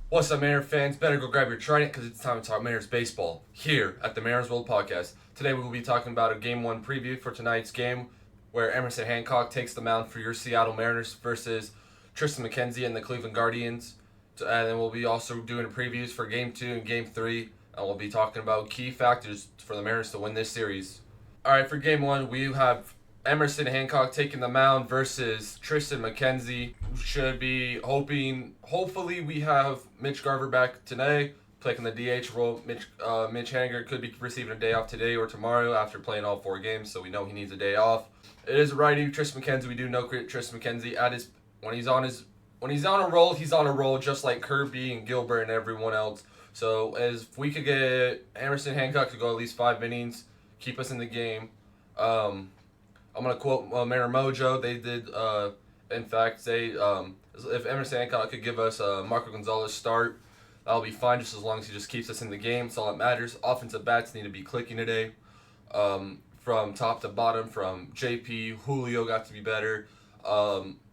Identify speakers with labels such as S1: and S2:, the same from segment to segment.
S1: What's up, Mariners fans? Better go grab your trident because it's time to talk Mariners baseball here at the Mariners World Podcast. Today we will be talking about a Game 1 preview for tonight's game where Emerson Hancock takes the mound for your Seattle Mariners versus Tristan McKenzie and the Cleveland Guardians. And then we'll be also doing previews for Game 2 and Game 3, and we'll be talking about key factors for the Mariners to win this series. Alright, for Game 1, we have Emerson Hancock taking the mound versus Tristan McKenzie. Should be hopefully we have Mitch Garver back today, playing the DH role. Mitch Haniger could be receiving a day off today or tomorrow after playing all 4 games, so we know he needs a day off. It is a righty, Tristan McKenzie. We do know Tristan McKenzie when he's on a roll, he's on a roll, just like Kirby and Gilbert and everyone else. So if we could get Emerson Hancock to go at least 5 innings, keep us in the game. I'm going to quote Mariner Mojo. They did, in fact, say if Emerson Hancock could give us a Marco Gonzalez start, that'll be fine just as long as he just keeps us in the game. That's all that matters. Offensive bats need to be clicking today. From top to bottom, from JP, Julio got to be better.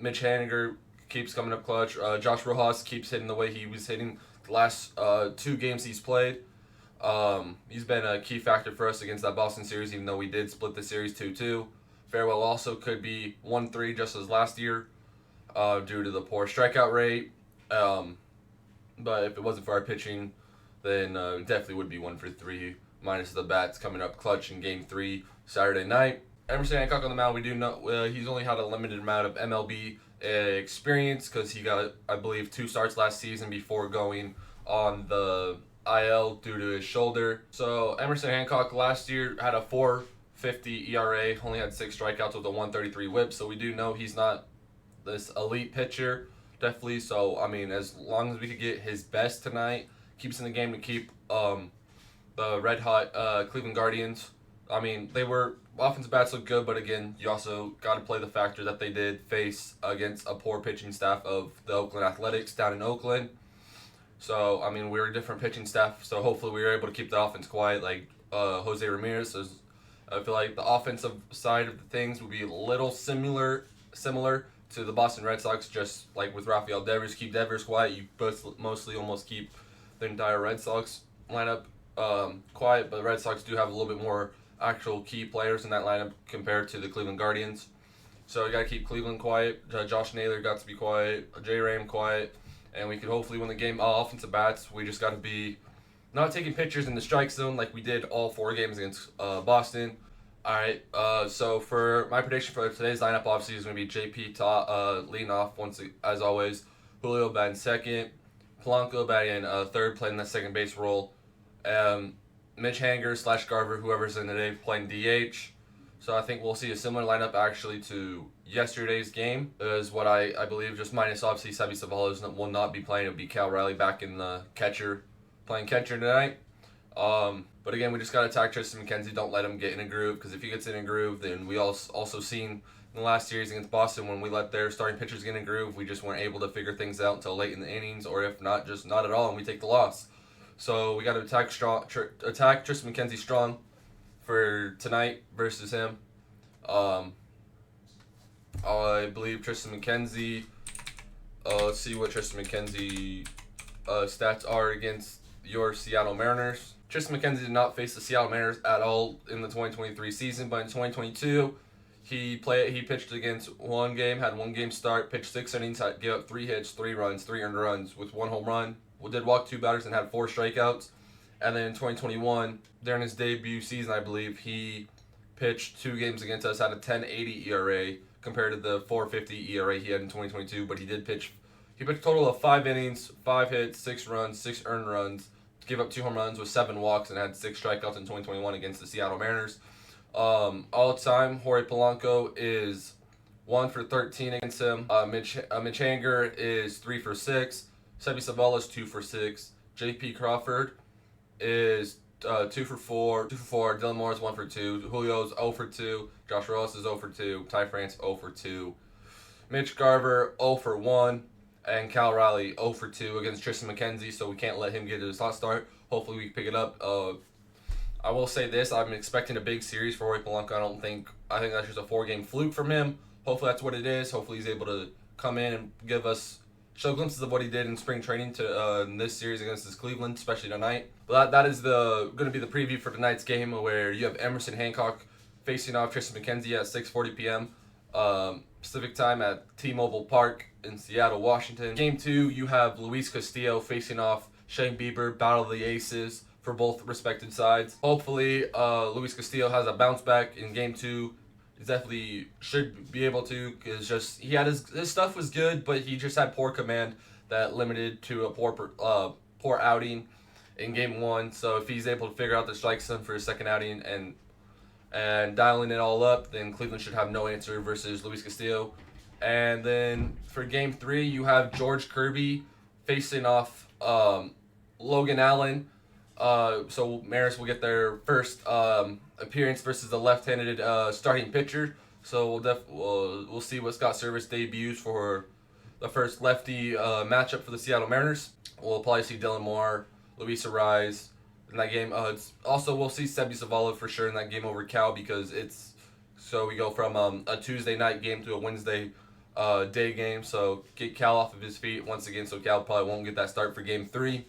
S1: Mitch Haniger keeps coming up clutch. Josh Rojas keeps hitting the way he was hitting the last 2 games he's played. He's been a key factor for us against that Boston series, even though we did split the series 2-2. Farewell also could be 1-3 just as last year due to the poor strikeout rate. But if it wasn't for our pitching, then definitely would be 1-3 minus the bats coming up clutch in Game 3 Saturday night. Emerson Hancock on the mound, we do know he's only had a limited amount of MLB experience because he got, I believe, 2 starts last season before going on the IL due to his shoulder. So Emerson Hancock last year had a 4.50 ERA, only had 6 strikeouts with a 133 whip, so we do know he's not this elite pitcher, definitely. So, I mean, as long as we could get his best tonight, keeps in the game to keep the red-hot Cleveland Guardians. I mean, offensive bats look good, but again, you also got to play the factor that they did face against a poor pitching staff of the Oakland Athletics down in Oakland. So, I mean, we were a different pitching staff, so hopefully we were able to keep the offense quiet like Jose Ramirez. So I feel like the offensive side of the things will be a little similar to the Boston Red Sox, just like with Rafael Devers. Keep Devers quiet. You mostly almost keep the entire Red Sox lineup quiet, but the Red Sox do have a little bit more actual key players in that lineup compared to the Cleveland Guardians. So you got to keep Cleveland quiet. Josh Naylor got to be quiet. J. Ram quiet. And we could hopefully win the game. All offensive bats, we just got to be not taking pitchers in the strike zone like we did all 4 games against Boston. All right, so for my prediction for today's lineup, obviously, is going to be JP leading off, as always. Julio batting second. Polanco batting third, playing the second base role. Mitch Hanger / Garver, whoever's in today, playing DH. So I think we'll see a similar lineup actually to yesterday's game. Is what I believe, just minus obviously Sebi Savalas will not be playing. It'll be Cal Riley back in the playing catcher tonight. But again, we just got to attack Tristan McKenzie. Don't let him get in a groove, because if he gets in a groove, then we also seen in the last series against Boston when we let their starting pitchers get in a groove, we just weren't able to figure things out until late in the innings, or if not, just not at all, and we take the loss. So we got to attack Tristan McKenzie strong for tonight versus him. I believe Tristan McKenzie. Let's see what Tristan McKenzie stats are against your Seattle Mariners. Tristan McKenzie did not face the Seattle Mariners at all in the 2023 season, but in 2022, he pitched against 1 game, had 1 game start, pitched 6 innings, gave up 3 hits, 3 runs, 3 earned runs with 1 home run. Did walk 2 batters and had 4 strikeouts. And then in 2021, during his debut season, I believe, he pitched 2 games against us, had a 10.80 ERA compared to the 4.50 ERA he had in 2022. But he pitched a total of 5 innings, 5 hits, 6 runs, 6 earned runs, gave up 2 home runs with 7 walks, and had 6 strikeouts in 2021 against the Seattle Mariners. All time, Jorge Polanco is 1 for 13 against him. Mitch Hanger is 3 for 6. Sebi Savalas 2 for 6. J.P. Crawford is 2 for 4. Dylan Moore is 1 for 2. Julio's 0 for 2. Josh Rojas is 0 for 2. Ty France 0 for 2. Mitch Garver 0 for 1. And Cal Riley 0 for 2 against Tristan McKenzie, so we can't let him get his hot start. Hopefully we can pick it up. I will say this, I'm expecting a big series for Roy Polanco. I think that's just a 4-game fluke from him. Hopefully that's what it is. Hopefully he's able to come in and give us show glimpses of what he did in spring training to in this series against this Cleveland, especially tonight. But that is going to be the preview for tonight's game, where you have Emerson Hancock facing off Tristan McKenzie at 6:40 p.m. Pacific time at T-Mobile Park in Seattle, Washington. Game 2, you have Luis Castillo facing off Shane Bieber, battle of the aces for both respective sides. Hopefully, Luis Castillo has a bounce back in Game 2. He definitely should be able to, because just he had his stuff was good, but he just had poor command that limited to a poor outing in Game 1. So if he's able to figure out the strike zone for his second outing and dialing it all up, then Cleveland should have no answer versus Luis Castillo. And then for Game 3, you have George Kirby facing off Logan Allen. So Mariners will get their first appearance versus the left-handed starting pitcher. So we'll see what Scott Servais debuts for the first lefty matchup for the Seattle Mariners. We'll probably see Dylan Moore, Luis Arraez in that game. We'll see Sebi Zavala for sure in that game over Cal, because we go from a Tuesday night game to a Wednesday day game. So get Cal off of his feet once again. So Cal probably won't get that start for Game 3.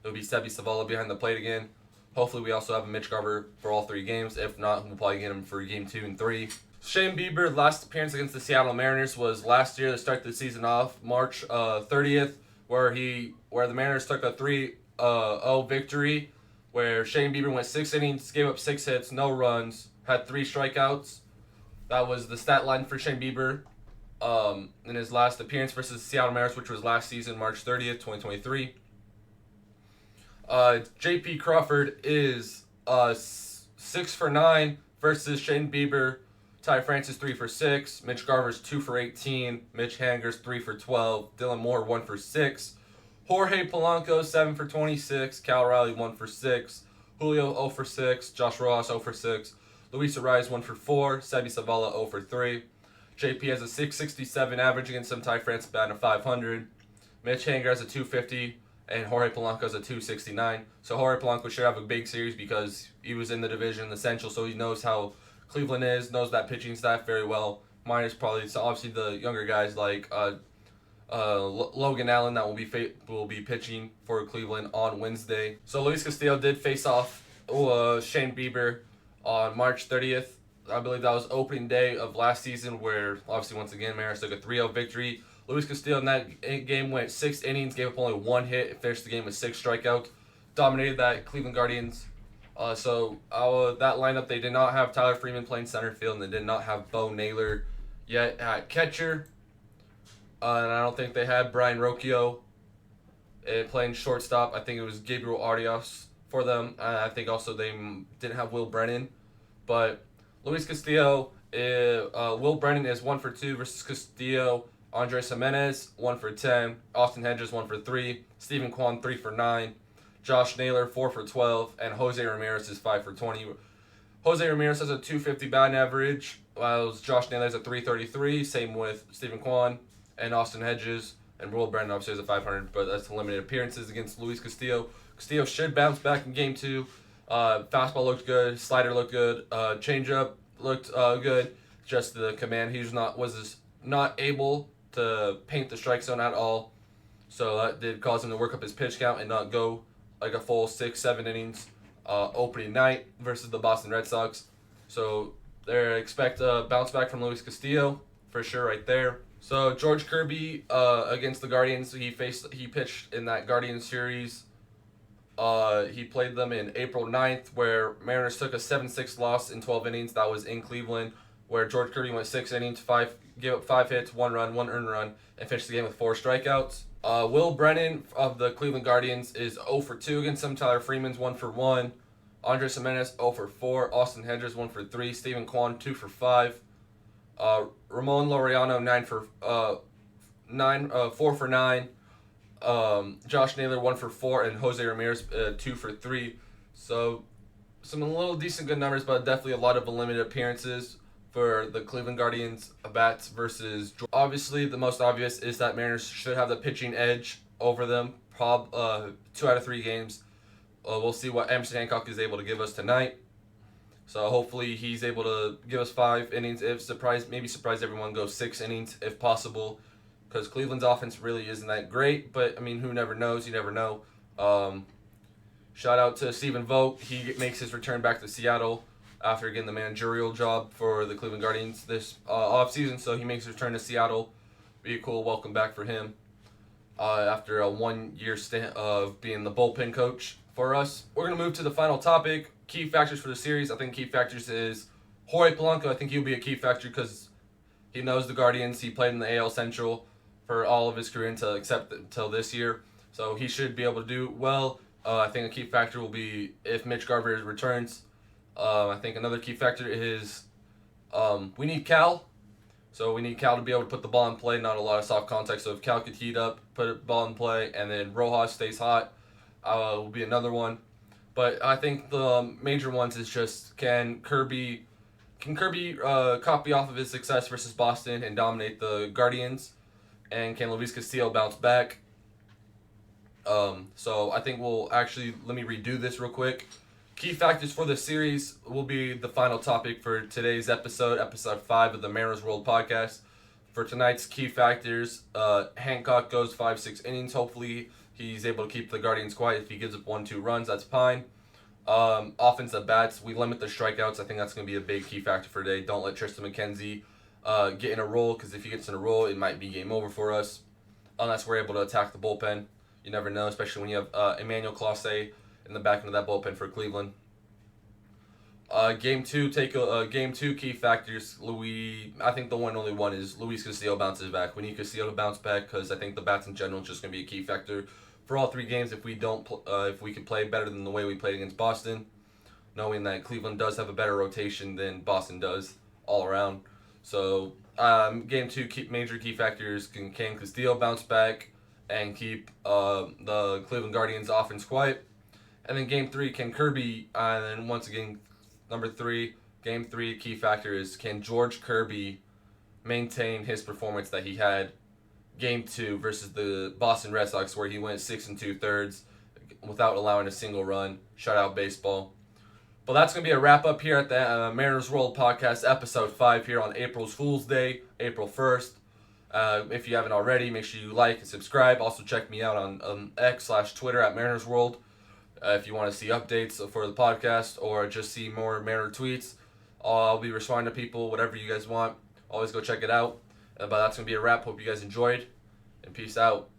S1: It'll be Sebi Zavala behind the plate again. Hopefully we also have a Mitch Garver for all 3 games. If not, we'll probably get him for Game 2 and 3. Shane Bieber, last appearance against the Seattle Mariners was last year to start the season off, March 30th, where the Mariners took a 3-0 victory, where Shane Bieber went 6 innings, gave up 6 hits, no runs, had 3 strikeouts. That was the stat line for Shane Bieber in his last appearance versus the Seattle Mariners, which was last season, March 30th, 2023. J.P. Crawford is 6 for 9 versus Shane Bieber. Ty France 3 for 6. Mitch Garver's 2 for 18. Mitch Hanger's 3 for 12. Dylan Moore 1 for 6. Jorge Polanco 7 for 26. Cal Riley 1 for 6. Julio 0 for 6. Josh Rojas 0 for 6. Luis Arraez 1 for 4. Sebi Zavala 0 for 3. JP has a 667 average against him. Ty France batting a 500. Mitch Hanger has a 250. And Jorge Polanco has a 269. So Jorge Polanco should have a big series because he was in the division, the Central, so he knows how Cleveland is, knows that pitching staff very well. Minus probably obviously the younger guys like Logan Allen that will be pitching for Cleveland on Wednesday. So Luis Castillo did face off Shane Bieber on March 30th. I believe that was opening day of last season, where obviously once again Mariners took a 3-0 victory. Luis Castillo in that game went 6 innings, gave up only 1 hit, and finished the game with 6 strikeouts. Dominated that Cleveland Guardians. That lineup, they did not have Tyler Freeman playing center field, and they did not have Bo Naylor yet at catcher. And I don't think they had Brian Rocchio playing shortstop. I think it was Gabriel Arias for them. I think also they didn't have Will Brennan. But Luis Castillo, Will Brennan is 1 for 2 versus Castillo. Andres Jimenez, 1 for 10. Austin Hedges, 1 for 3. Stephen Kwan, 3 for 9. Josh Naylor, 4 for 12. And Jose Ramirez is 5 for 20. Jose Ramirez has a 250 batting average, while Josh Naylor has a 333. Same with Stephen Kwan and Austin Hedges. And Will Brennan obviously has a 500, but that's limited appearances against Luis Castillo. Castillo should bounce back in Game 2. Fastball looked good. Slider looked good. Changeup looked good. Just the command, he was not able to paint the strike zone at all. So that did cause him to work up his pitch count and not go like a full 6-7 innings opening night versus the Boston Red Sox. So they expect a bounce back from Luis Castillo for sure right there. So George Kirby against the Guardians, he pitched in that Guardians series. He played them in April 9th, where Mariners took a 7-6 loss in 12 innings. That was in Cleveland, where George Kirby went 6 innings, gave up 5 hits, 1 run, 1 earned run, and finished the game with 4 strikeouts. Will Brennan of the Cleveland Guardians is 0 for 2 against him. Tyler Freeman's 1 for 1. Andres Jimenez 0 for 4. Austin Hedges 1 for 3. Stephen Kwan 2 for 5. Ramon Laureano 4 for 9. Josh Naylor 1 for 4, and Jose Ramirez 2 for 3. So some little decent good numbers, but definitely a lot of limited appearances for the Cleveland Guardians bats versus. Obviously, the most obvious is that Mariners should have the pitching edge over them. 2 out of 3 games. We'll see what Emerson Hancock is able to give us tonight. So hopefully he's able to give us 5 innings. Maybe surprise everyone, go 6 innings if possible. because Cleveland's offense really isn't that great. But I mean, who never knows? You never know. Shout out to Stephen Vogt. He makes his return back to Seattle after getting the managerial job for the Cleveland Guardians this offseason. So he makes his return to Seattle. Be a cool welcome back for him after a 1 year stint of being the bullpen coach for us. We're going to move to the final topic, key factors for the series. I think key factors is Jorge Polanco. I think he'll be a key factor because he knows the Guardians. He played in the AL Central for all of his career until this year. So he should be able to do well. I think a key factor will be if Mitch Garver returns. I think another key factor is we need Cal. So we need Cal to be able to put the ball in play, not a lot of soft contact. So if Cal could heat up, put the ball in play, and then Rojas stays hot, will be another one. But I think the major ones is just can Kirby copy off of his success versus Boston and dominate the Guardians, and can Luis Castillo bounce back? So I think let me redo this real quick. Key factors for the series will be the final topic for today's episode 5 of the Mariners World podcast. For tonight's key factors, Hancock goes 5-6 innings. Hopefully he's able to keep the Guardians quiet. If he gives up 1-2 runs, that's fine. Offensive bats, we limit the strikeouts. I think that's going to be a big key factor for today. Don't let Tristan McKenzie get in a roll, because if he gets in a roll, it might be game over for us, unless we're able to attack the bullpen. You never know, especially when you have Emmanuel Clase in the back end of that bullpen for Cleveland. Game two key factors. I think the only one is Luis Castillo bounces back. We need Castillo to bounce back because I think the bats in general is just going to be a key factor for all 3 games. If we can play better than the way we played against Boston, knowing that Cleveland does have a better rotation than Boston does all around. So game 2 major key factors: can Castillo bounce back and keep the Cleveland Guardians offense quiet? And then game 3, can Kirby, and then once again, game 3 key factor is, can George Kirby maintain his performance that he had game 2 versus the Boston Red Sox, where he went 6 2/3 without allowing a single run, shutout baseball. But that's going to be a wrap up here at the Mariners World Podcast, episode 5 here on April Fool's Day, April 1st. If you haven't already, make sure you like and subscribe. Also check me out on X/Twitter at Mariners World. If you want to see updates for the podcast or just see more Mariner tweets, I'll be responding to people, whatever you guys want. Always go check it out. But that's going to be a wrap. Hope you guys enjoyed, and peace out.